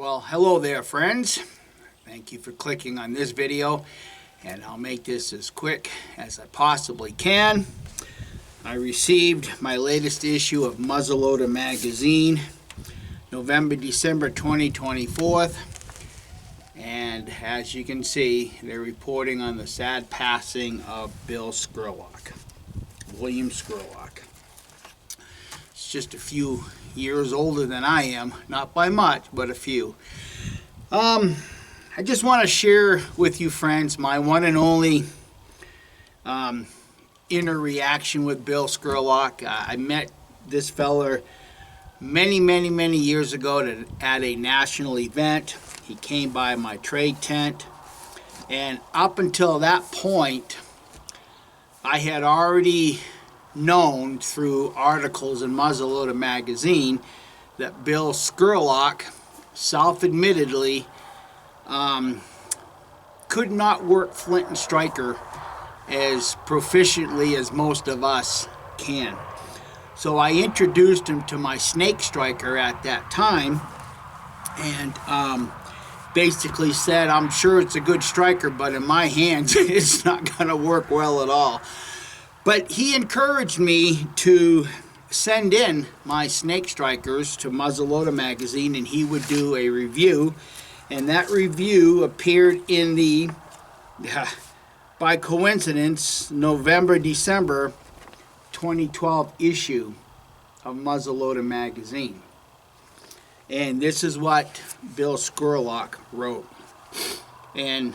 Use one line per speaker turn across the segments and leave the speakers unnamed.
Well, hello there, friends. Thank you for clicking on this video, and I'll make this as quick as I possibly can. I received my latest issue of Muzzleloader magazine, November, December 2024, and as you can see, they're reporting on the sad passing of Bill Scurlock, William Scurlock. It's just a few years older than I am, not by much, but a few. I just want to share with you, friends, my one and only inner reaction with Bill Scurlock. I met this feller many years ago at a national event. He came by my trade tent, and up until that point, I had already known through articles in Muzzleloader magazine that Bill Scurlock self-admittedly could not work flint and striker as proficiently as most of us can. So I introduced him to my snake striker at that time, and basically said, I'm sure it's a good striker, but in my hands it's not going to work well at all. But he encouraged me to send in my snake strikers to Muzzleloader magazine, and he would do a review. And that review appeared in the, by coincidence, November, December 2012 issue of Muzzleloader magazine. And this is what Bill Scurlock wrote. And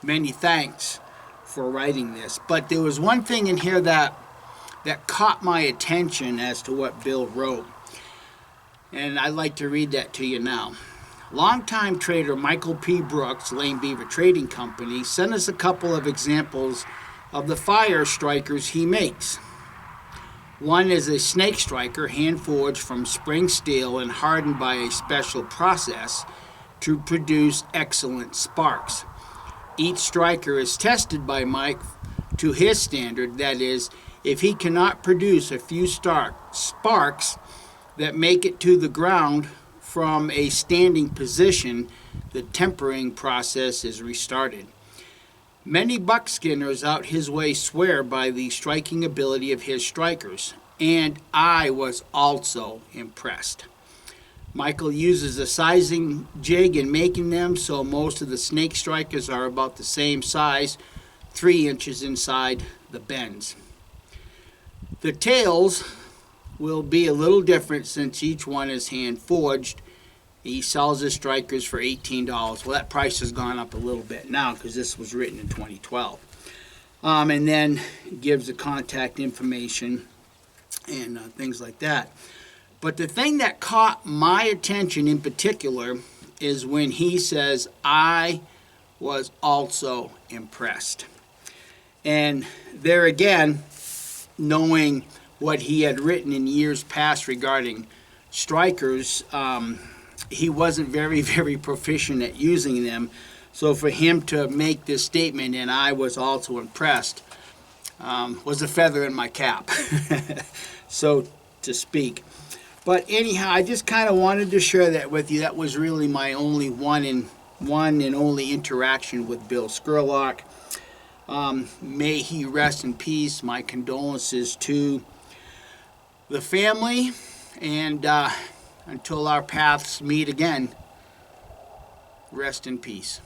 many thanks for writing this. But there was one thing in here that caught my attention as to what Bill wrote. And I'd like to read that to you now. Longtime trader Michael P. Brooks, Lane Beaver Trading Company, sent us a couple of examples of the fire strikers he makes. One is a snake striker hand-forged from spring steel and hardened by a special process to produce excellent sparks. Each striker is tested by Mike to his standard, that is, if he cannot produce a few sparks that make it to the ground from a standing position, the tempering process is restarted. Many buckskinners out his way swear by the striking ability of his strikers, and I was also impressed. Michael uses a sizing jig in making them, so most of the snake strikers are about the same size, 3 inches inside the bends. The tails will be a little different since each one is hand forged. He sells his strikers for $18. Well, that price has gone up a little bit now because this was written in 2012. And then gives the contact information and things like that. But the thing that caught my attention in particular is when he says, I was also impressed. And there again, knowing what he had written in years past regarding strikers, he wasn't very proficient at using them. So for him to make this statement, and I was also impressed, was a feather in my cap, so to speak. But anyhow, I just kind of wanted to share that with you. That was really my only one and only interaction with Bill Scurlock. May he rest in peace. My condolences to the family, and until our paths meet again, rest in peace.